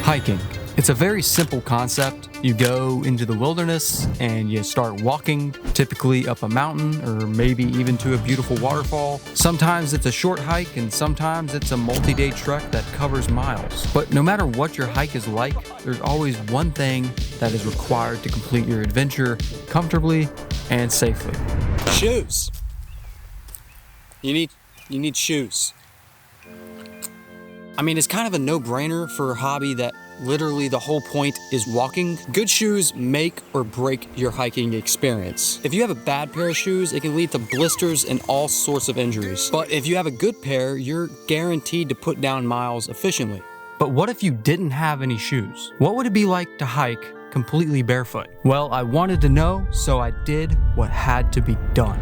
Hiking. It's a very simple concept. You go into the wilderness and you start walking, typically up a mountain or maybe even to a beautiful waterfall. Sometimes it's a short hike and sometimes it's a multi-day trek that covers miles. But no matter what your hike is like, there's always one thing that is required to complete your adventure comfortably and safely. Shoes. You need shoes. I mean, it's kind of a no-brainer for a hobby that literally the whole point is walking. Good shoes make or break your hiking experience. If you have a bad pair of shoes, it can lead to blisters and all sorts of injuries. But if you have a good pair, you're guaranteed to put down miles efficiently. But what if you didn't have any shoes? What would it be like to hike completely barefoot? Well, I wanted to know, so I did what had to be done.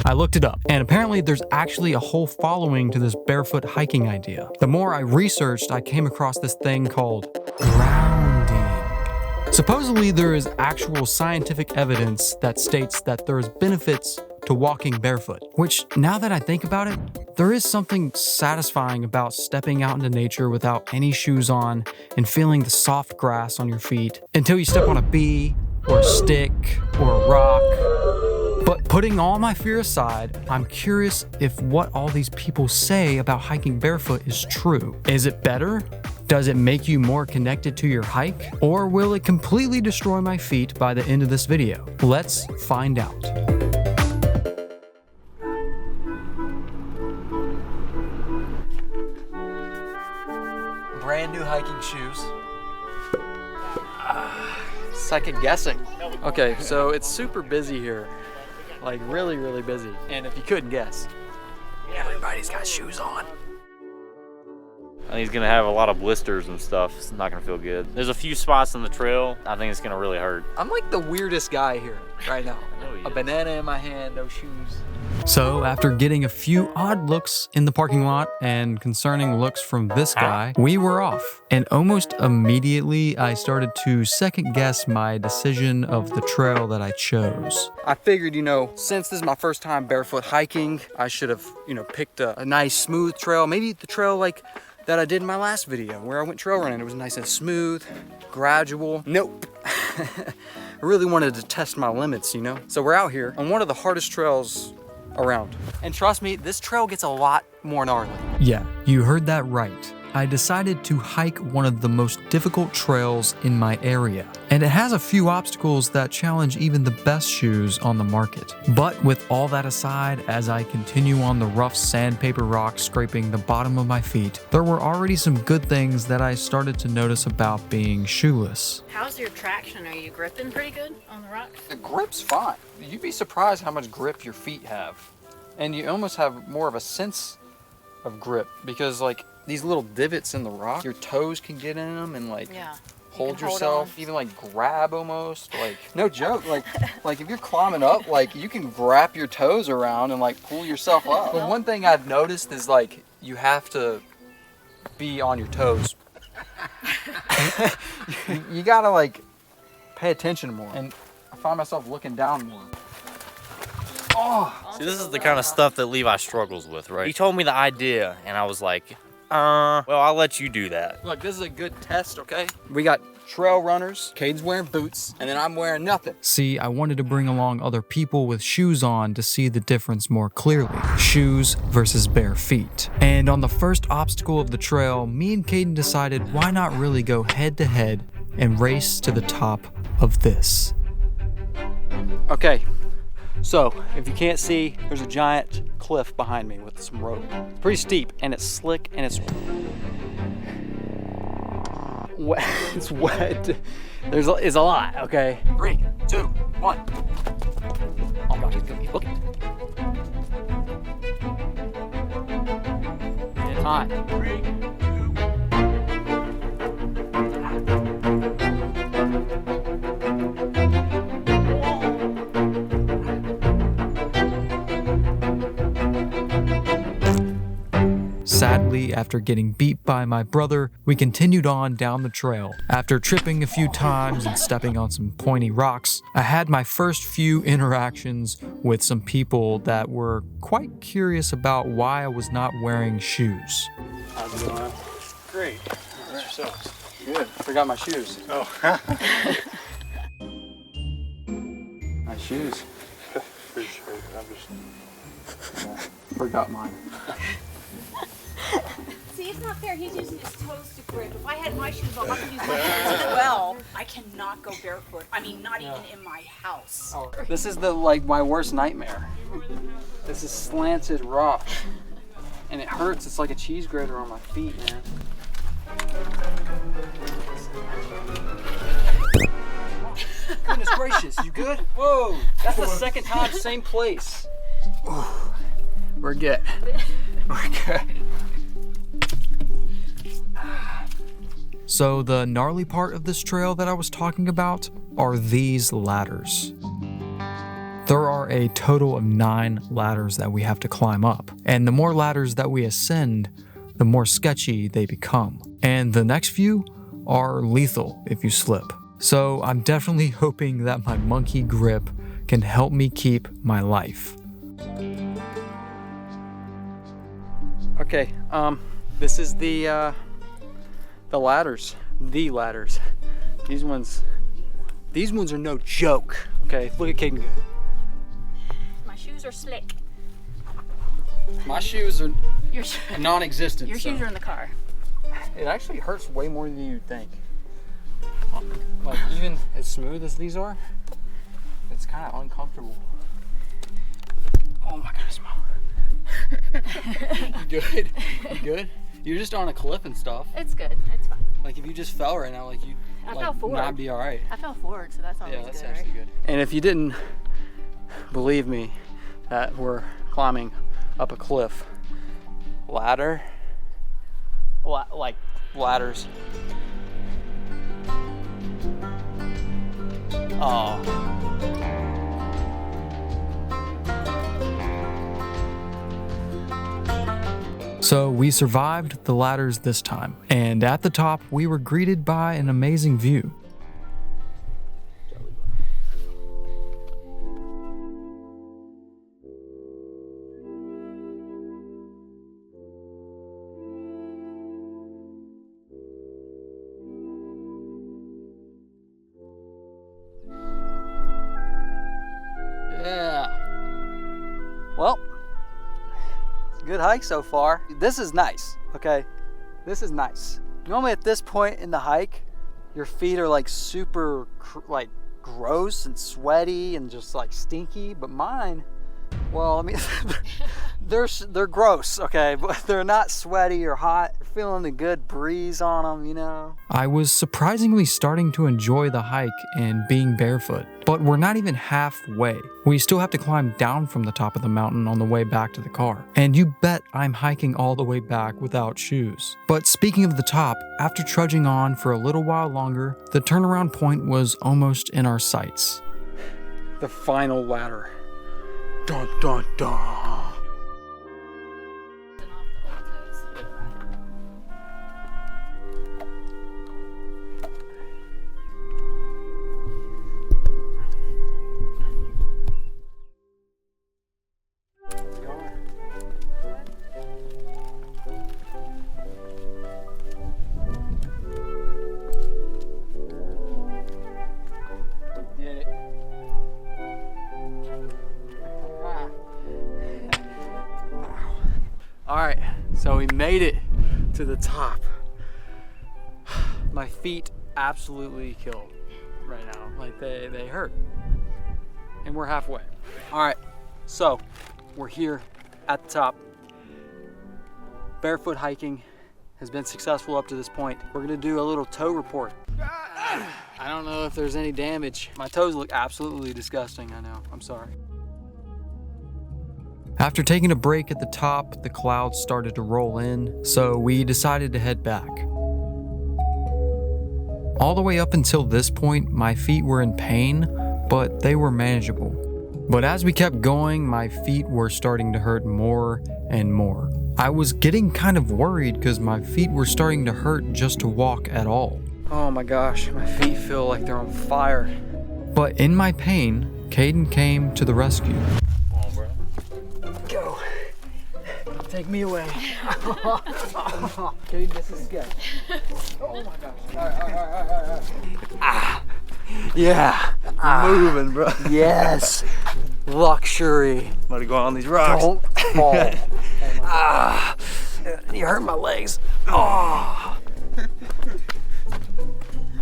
I looked it up, and apparently there's actually a whole following to this barefoot hiking idea. The more I researched, I came across this thing called grounding. Supposedly, there is actual scientific evidence that states that there is benefits to walking barefoot, which, now that I think about it, there is something satisfying about stepping out into nature without any shoes on and feeling the soft grass on your feet until you step on a bee or a stick or a rock. But putting all my fear aside, I'm curious if what all these people say about hiking barefoot is true. Is it better? Does it make you more connected to your hike? Or will it completely destroy my feet by the end of this video? Let's find out. Brand new hiking shoes. Second guessing. Okay, so it's super busy here. Like really, really busy. And if you couldn't guess, everybody's got shoes on. I think he's gonna have a lot of blisters and stuff. It's not gonna feel good. There's a few spots on the trail. I think it's gonna really hurt. I'm like the weirdest guy here right now. A banana in my hand, no shoes. So after getting a few odd looks in the parking lot and concerning looks from this guy, we were off. And almost immediately I started to second guess my decision of the trail that I chose. I figured, since this is my first time barefoot hiking, I should have, picked a nice smooth trail. Maybe the trail like that I did in my last video where I went trail running. It was nice and smooth, gradual. Nope. I really wanted to test my limits, So we're out here on one of the hardest trails around. And trust me, this trail gets a lot more gnarly. Yeah, you heard that right. I decided to hike one of the most difficult trails in my area. And it has a few obstacles that challenge even the best shoes on the market. But with all that aside, as I continue on the rough sandpaper rocks scraping the bottom of my feet, there were already some good things that I started to notice about being shoeless. How's your traction? Are you gripping pretty good on the rocks? The grip's fine. You'd be surprised how much grip your feet have. And you almost have more of a sense of grip because these little divots in the rock, your toes can get in them and hold yourself, even grab almost, no joke, like if you're climbing up, you can wrap your toes around and pull yourself up. But one thing I've noticed is you have to be on your toes. you gotta pay attention more, and I find myself looking down more. Oh. See, this is the kind of stuff that Levi struggles with, right? He told me the idea, and I was like, well, I'll let you do that. Look, this is a good test, okay? We got trail runners, Cade's wearing boots, and then I'm wearing nothing. See, I wanted to bring along other people with shoes on to see the difference more clearly. Shoes versus bare feet. And on the first obstacle of the trail, me and Caden decided why not really go head to head and race to the top of this. Okay. So, if you can't see, there's a giant cliff behind me with some rope. Pretty steep, and it's slick, and it's wet. It's wet. It's a lot, okay? 3, 2, 1. Oh gosh, he's looking. It's hot. 3, 2, 1. Sadly, after getting beat by my brother, we continued on down the trail. After tripping a few times and stepping on some pointy rocks, I had my first few interactions with some people that were quite curious about why I was not wearing shoes. How's it going? Great. How's yourself? Good. Forgot my shoes. Oh. My shoes. Pretty sure. I'm just... Forgot mine. See, it's not fair. He's using his toes to grip. If I had my shoes on, I could use my toes as well. I cannot go barefoot. I mean, not even in my house. Oh, this is my worst nightmare. This is slanted rock. And it hurts. It's like a cheese grater on my feet, man. Goodness gracious, you good? Whoa, that's the second time, same place. Ooh, we're good. We're good. So the gnarly part of this trail that I was talking about are these ladders. There are a total of 9 ladders that we have to climb up. And the more ladders that we ascend, the more sketchy they become. And the next few are lethal if you slip. So I'm definitely hoping that my monkey grip can help me keep my life. Okay, this is the ladders. The ladders. These ones are no joke. Okay, look at Caden go. My shoes are slick. My shoes are Your, non-existent. your shoes are in the car. It actually hurts way more than you'd think. Like, even as smooth as these are, it's kind of uncomfortable. Oh my goodness, Mom. You good? You good? You're just on a cliff and stuff. It's good. It's fine. Like, if you just fell right now, like, I fell forward. not be all right. I fell forward, so that's always Yeah, that's good, actually right? good. And if you didn't believe me that we're climbing up a cliff, like ladders. Oh. So we survived the ladders this time, and at the top we were greeted by an amazing view. Yeah. Well, it's a good hike so far. This is nice, okay? This is nice. Normally at this point in the hike, your feet are like super like gross and sweaty and just like stinky, but mine, well, I mean, they're gross, okay? But they're not sweaty or hot. You're feeling the good breeze on them, you know? I was surprisingly starting to enjoy the hike and being barefoot, but we're not even halfway. We still have to climb down from the top of the mountain on the way back to the car. And you bet I'm hiking all the way back without shoes. But speaking of the top, after trudging on for a little while longer, the turnaround point was almost in our sights. The final ladder. Dun dun dun. All right, so we made it to the top. My feet absolutely kill right now. Like they hurt. And we're halfway. All right, so we're here at the top. Barefoot hiking has been successful up to this point. We're gonna do a little toe report. I don't know if there's any damage. My toes look absolutely disgusting, I know, I'm sorry. After taking a break at the top, the clouds started to roll in, so we decided to head back. All the way up until this point, my feet were in pain, but they were manageable. But as we kept going, my feet were starting to hurt more and more. I was getting kind of worried because my feet were starting to hurt just to walk at all. Oh my gosh, my feet feel like they're on fire. But in my pain, Caden came to the rescue. Come on, bro. Go. Take me away. Okay, this is good. Oh my gosh. All right. Ah, yeah. Moving, bro. Yes. Luxury. I'm about to go on these rocks. Don't fall. Ah, you hurt my legs. Oh.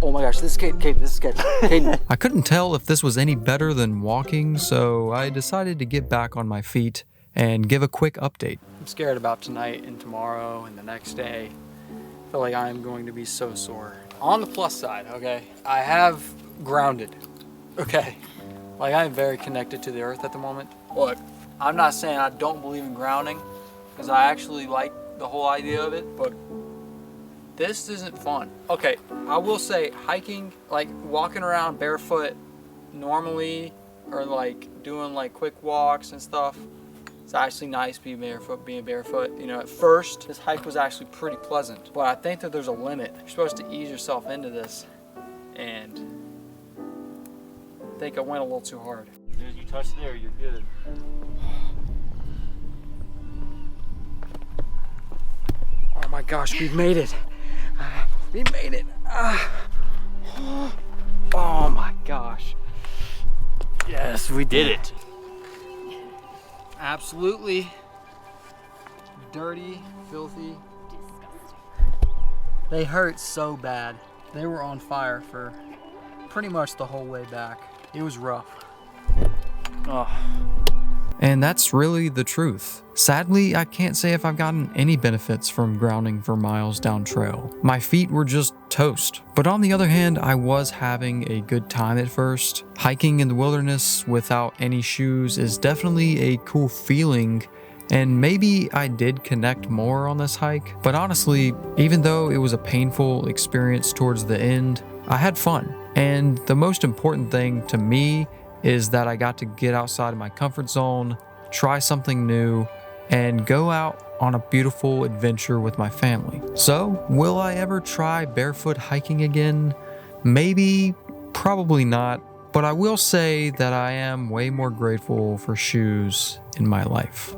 Oh my gosh, this is Caden, this is Caden. I couldn't tell if this was any better than walking, so I decided to get back on my feet and give a quick update. I'm scared about tonight and tomorrow and the next day. I feel like I am going to be so sore. On the plus side, okay, I have grounded, okay? Like, I am very connected to the earth at the moment. Look, I'm not saying I don't believe in grounding, because I actually like the whole idea of it, but this isn't fun. Okay, I will say hiking, like walking around barefoot normally, or like doing like quick walks and stuff, it's actually nice being barefoot. You know, at first, this hike was actually pretty pleasant, but I think that there's a limit. You're supposed to ease yourself into this, and I think I went a little too hard. Dude, you touch there, you're good. Oh my gosh, we've made it. We made it. Oh my gosh. Yes, we did it. Absolutely dirty, filthy. They hurt so bad. They were on fire for pretty much the whole way back. It was rough. Oh. And that's really the truth. Sadly, I can't say if I've gotten any benefits from grounding for miles down trail. My feet were just toast. But on the other hand, I was having a good time at first. Hiking in the wilderness without any shoes is definitely a cool feeling, and maybe I did connect more on this hike. But honestly, even though it was a painful experience towards the end, I had fun. And the most important thing to me is that I got to get outside of my comfort zone, try something new, and go out on a beautiful adventure with my family. So, will I ever try barefoot hiking again? Maybe, probably not, but I will say that I am way more grateful for shoes in my life.